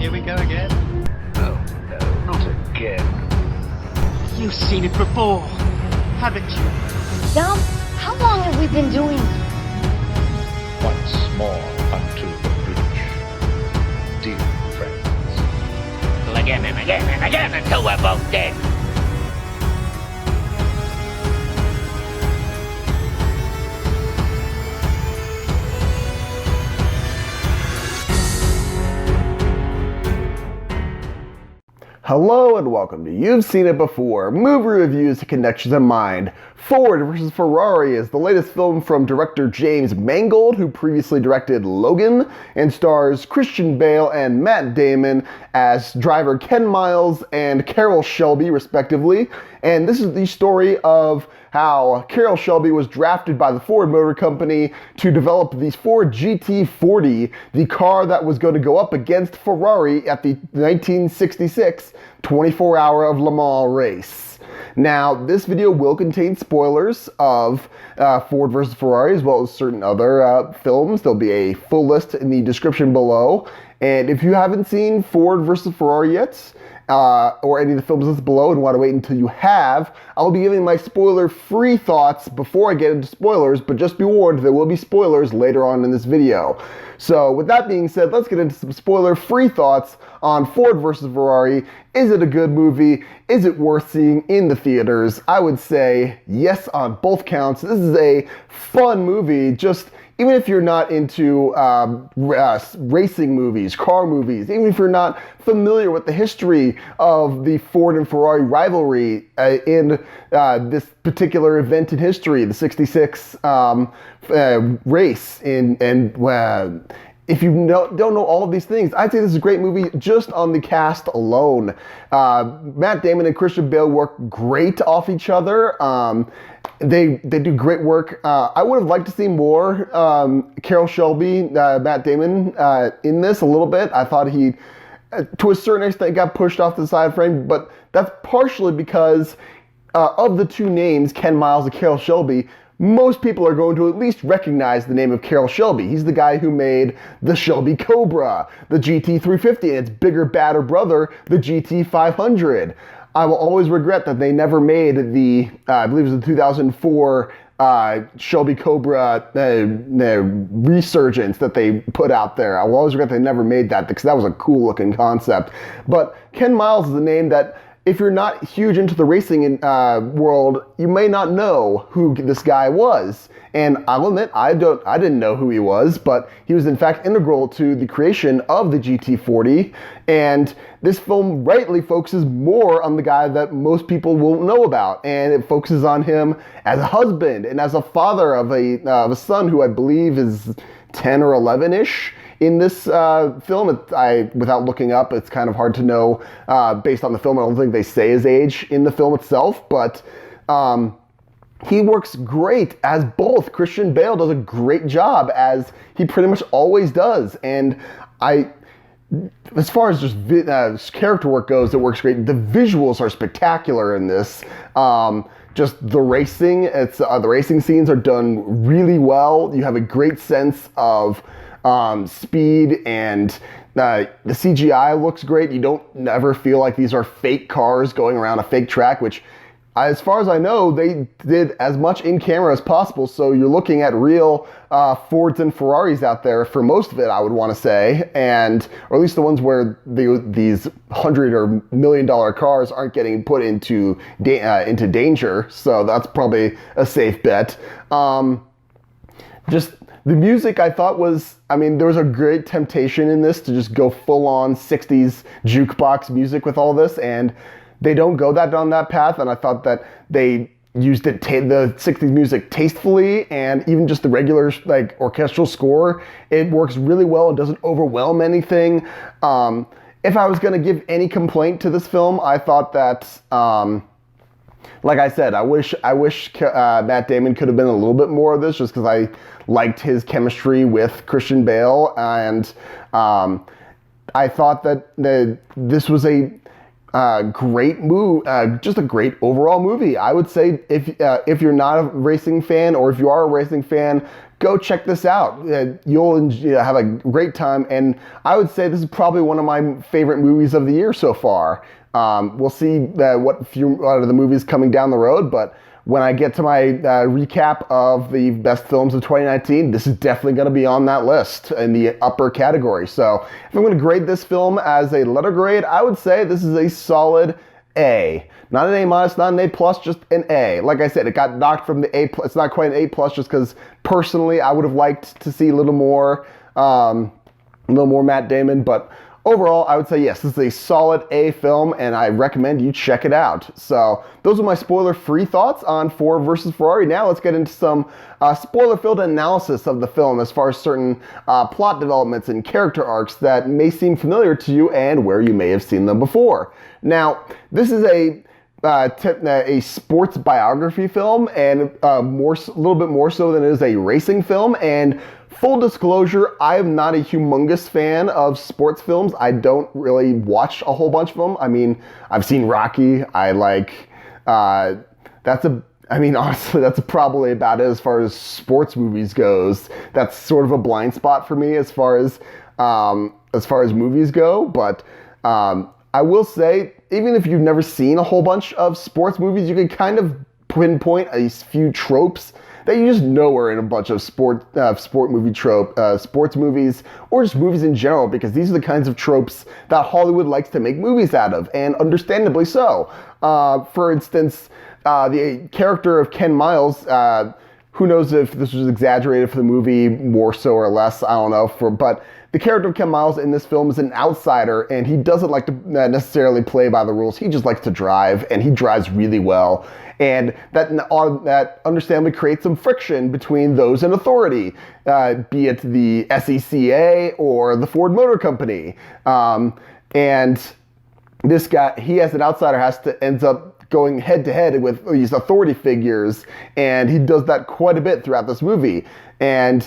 Here we go again. Oh, no, not again. You've seen it before, haven't you? Dom, how long have we been doing this? Once more unto the breach, dear friends. Again and again and again until we're both dead. Hello and welcome to You've Seen It Before, movie reviews to connections of mind. Ford vs. Ferrari is the latest film from director James Mangold, who previously directed Logan, and stars Christian Bale and Matt Damon as driver Ken Miles and Carroll Shelby, respectively. And this is the story of how Carroll Shelby was drafted by the Ford Motor Company to develop the Ford GT40, the car that was going to go up against Ferrari at the 1966 24-hour of Le Mans race. Now, this video will contain spoilers of Ford vs. Ferrari, as well as certain other films. There'll be a full list in the description below. And if you haven't seen Ford vs. Ferrari yet, or any of the films listed below and want to wait until you have, I'll be giving my spoiler-free thoughts before I get into spoilers, but just be warned, there will be spoilers later on in this video. So with that being said, let's get into some spoiler-free thoughts on Ford vs. Ferrari. Is it a good movie? Is it worth seeing in the theaters? I would say yes on both counts. This is a fun movie, just even if you're not into racing movies, car movies, even if you're not familiar with the history of the Ford and Ferrari rivalry in this particular event in history, the 66 race, if you don't know all of these things, I'd say this is a great movie just on the cast alone. Matt Damon and Christian Bale work great off each other. They do great work. I would have liked to see more Carroll Shelby, Matt Damon in this a little bit. I thought he, to a certain extent, got pushed off the side frame, but that's partially because of the two names, Ken Miles and Carroll Shelby, most people are going to at least recognize the name of Carroll Shelby. He's the guy who made the Shelby Cobra, the GT350, and its bigger, badder brother, the GT500. I will always regret that they never made the, I believe it was the 2004 Shelby Cobra resurgence that they put out there. I will always regret they never made that because that was a cool looking concept. But Ken Miles is a name that, if you're not huge into the racing world, you may not know who this guy was. And I'll admit, I didn't know who he was, but he was in fact integral to the creation of the GT40. And this film rightly focuses more on the guy that most people won't know about. And it focuses on him as a husband and as a father of a son who I believe is 10 or 11-ish. In this film, without looking up, it's kind of hard to know based on the film. I don't think they say his age in the film itself, but he works great as both. Christian Bale does a great job, as he pretty much always does. And as far as just character work goes, it works great. The visuals are spectacular in this. Just the racing, the racing scenes are done really well. You have a great sense of speed, and the CGI looks great. You don't never feel like these are fake cars going around a fake track, which, as far as I know, they did as much in camera as possible. So you're looking at real Fords and Ferraris out there for most of it, I would want to say, or at least the ones where these $100 or $1 million cars aren't getting put into danger. So that's probably a safe bet. Just the music, I thought there was a great temptation in this to just go full-on 60s jukebox music with all this, and they don't go down that path, and I thought that they used the 60s music tastefully, and even just the regular orchestral score, it works really well and doesn't overwhelm anything. If I was going to give any complaint to this film, I thought that, like I said, I wish Matt Damon could have been a little bit more of this, just because I liked his chemistry with Christian Bale, and I thought that this was a great just a great overall movie. I would say if you're not a racing fan, or if you are a racing fan, go check this out. You'll have a great time, and I would say this is probably one of my favorite movies of the year so far. We'll see what of the movies coming down the road, but when I get to my recap of the best films of 2019, this is definitely going to be on that list in the upper category. So if I'm going to grade this film as a letter grade, I would say this is a solid A. Not an A-, not an A+, just an A. Like I said, it got knocked from the A+. It's not quite an A+, just because personally I would have liked to see a little more Matt Damon, but overall, I would say yes, this is a solid A film, and I recommend you check it out. So those are my spoiler-free thoughts on Ford versus Ferrari. Now let's get into some spoiler-filled analysis of the film as far as certain plot developments and character arcs that may seem familiar to you and where you may have seen them before. Now, this is a sports biography film, and a little bit more so than it is a racing film. And full disclosure, I am not a humongous fan of sports films. I don't really watch a whole bunch of them. I mean, I've seen Rocky. Honestly, that's probably about it as far as sports movies goes. That's sort of a blind spot for me as far as movies go. But I will say, even if you've never seen a whole bunch of sports movies, you can kind of pinpoint a few tropes that you just know are in a bunch of sports movies, or just movies in general, because these are the kinds of tropes that Hollywood likes to make movies out of, and understandably so. For instance, the character of Ken Miles, who knows if this was exaggerated for the movie more so or less, I don't know, but the character of Ken Miles in this film is an outsider, and he doesn't like to necessarily play by the rules. He just likes to drive, and he drives really well. And that understandably creates some friction between those in authority, be it the SECA or the Ford Motor Company. And this guy, he as an outsider ends up going head-to-head with these authority figures, and he does that quite a bit throughout this movie. And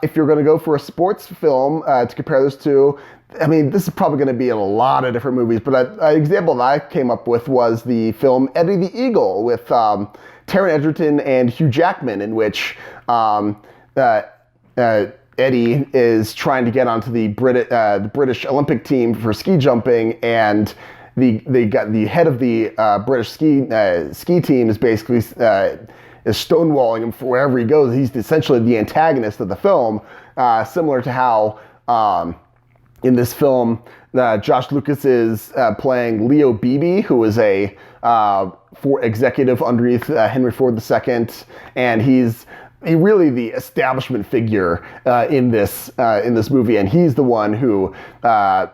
if you're going to go for a sports film to compare this to, I mean, this is probably going to be in a lot of different movies, but an example that I came up with was the film Eddie the Eagle with Taron Egerton and Hugh Jackman, in which Eddie is trying to get onto the British Olympic team for ski jumping, and the head of the British ski team is basically is stonewalling him for wherever he goes. He's essentially the antagonist of the film, similar to how in this film Josh Lucas is playing Leo Beebe, who is a executive underneath Henry Ford II, and he's really the establishment figure in this movie, and he's the one who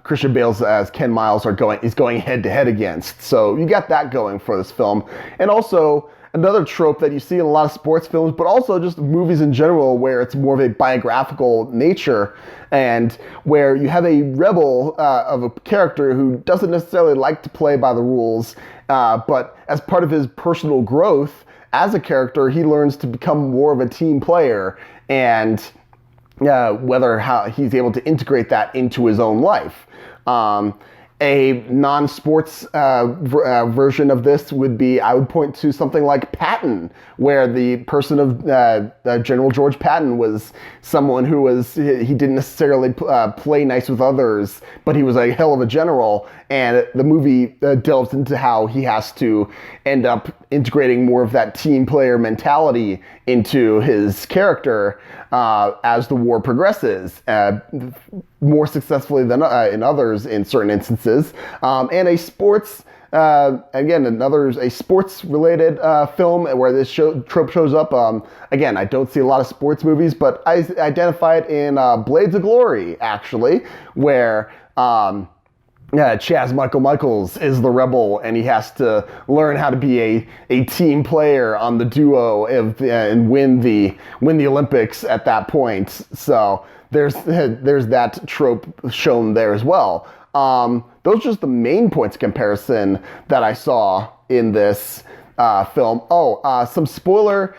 Christian Bale's as Ken Miles is going head to head against. So you got that going for this film, and also another trope that you see in a lot of sports films, but also just movies in general, where it's more of a biographical nature, and where you have a rebel of a character who doesn't necessarily like to play by the rules, but as part of his personal growth as a character, he learns to become more of a team player, and how he's able to integrate that into his own life. A non-sports version of this would be, I would point to something like Patton, where the person of General George Patton was someone who he didn't necessarily play nice with others, but he was a hell of a general, and the movie delves into how he has to end up integrating more of that team player mentality into his character as the war progresses, more successfully than in others in certain instances. And a sports, a sports-related film where this trope shows up. Again, I don't see a lot of sports movies, but I identify it in Blades of Glory, actually, where Chaz Michaels is the rebel, and he has to learn how to be a team player on the duo and win the Olympics at that point. So there's that trope shown there as well. Those are just the main points of comparison that I saw in this film. Some spoiler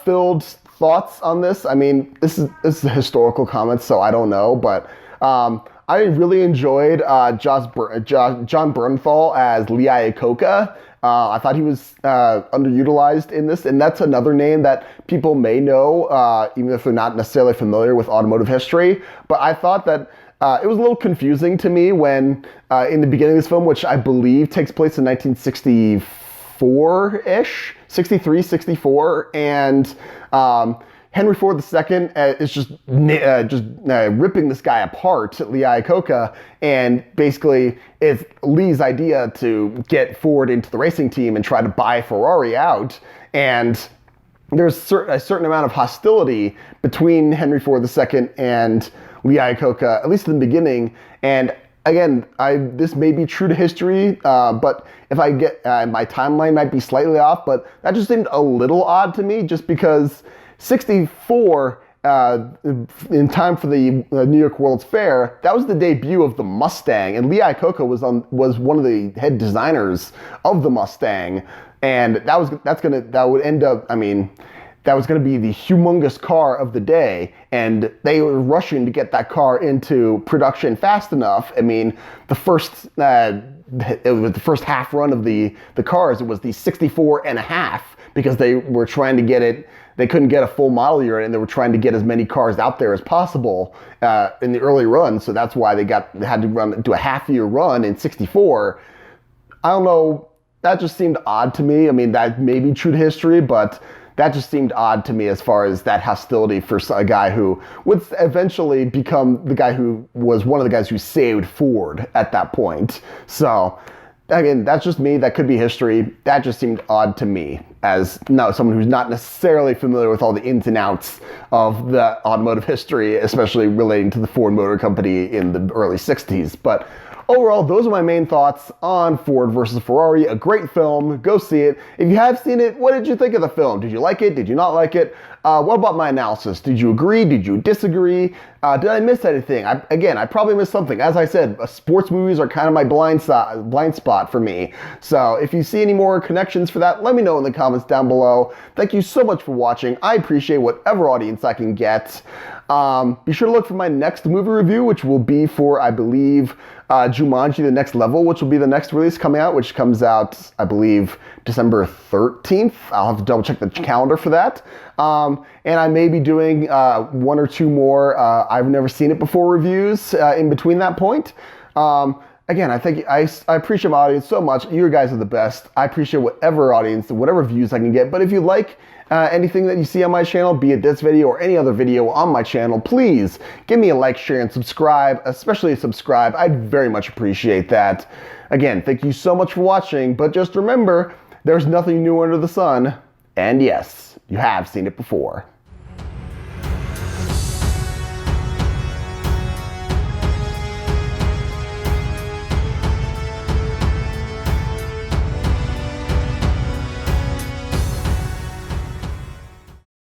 filled thoughts on this. I mean, this is historical comments, so I don't know, but I really enjoyed John Bernthal as Lee Iacocca. I thought he was underutilized in this, and that's another name that people may know, even if they're not necessarily familiar with automotive history. But I thought that it was a little confusing to me when, in the beginning of this film, which I believe takes place in 1964-ish, 63, 64, and Henry Ford II is just ripping this guy apart, Lee Iacocca, and basically it's Lee's idea to get Ford into the racing team and try to buy Ferrari out. And there's a certain amount of hostility between Henry Ford II and Lee Iacocca, at least in the beginning. And again, this may be true to history, but if I get my timeline might be slightly off, but that just seemed a little odd to me, just because 64, in time for the New York World's Fair, that was the debut of the Mustang, and Lee Iacocca was one of the head designers of the Mustang, and that was going to be the humongous car of the day, and they were rushing to get that car into production fast enough. I mean, the first half run of the cars, it was the 64 and a half, because they were trying to get it. They couldn't get a full model year, and they were trying to get as many cars out there as possible in the early run. So that's why they had to do a half-year run in 64. I don't know. That just seemed odd to me. I mean, that may be true to history, but that just seemed odd to me as far as that hostility for a guy who would eventually become the guy who was one of the guys who saved Ford at that point. So, again, that's just me. That could be history. That just seemed odd to me as someone who's not necessarily familiar with all the ins and outs of the automotive history, especially relating to the Ford Motor Company in the early 60s. But overall, those are my main thoughts on Ford versus Ferrari. A great film. Go see it. If you have seen it, what did you think of the film? Did you like it? Did you not like it? What about my analysis? Did you agree? Did you disagree? Did I miss anything? I probably missed something. As I said, sports movies are kind of my blind spot for me. So if you see any more connections for that, let me know in the comments down below. Thank you so much for watching. I appreciate whatever audience I can get. Be sure to look for my next movie review, which will be for, I believe, Jumanji: The Next Level, which will be the next release coming out, which comes out, I believe, December 13th. I'll have to double check the calendar for that. And I may be doing one or two more I've never seen it before reviews in between that point. Again, I appreciate my audience so much. You guys are the best. I appreciate whatever views I can get. But if you like anything that you see on my channel, be it this video or any other video on my channel, please give me a like, share, and subscribe, especially subscribe. I'd very much appreciate that. Again, thank you so much for watching, but just remember, there's nothing new under the sun, and yes, you have seen it before.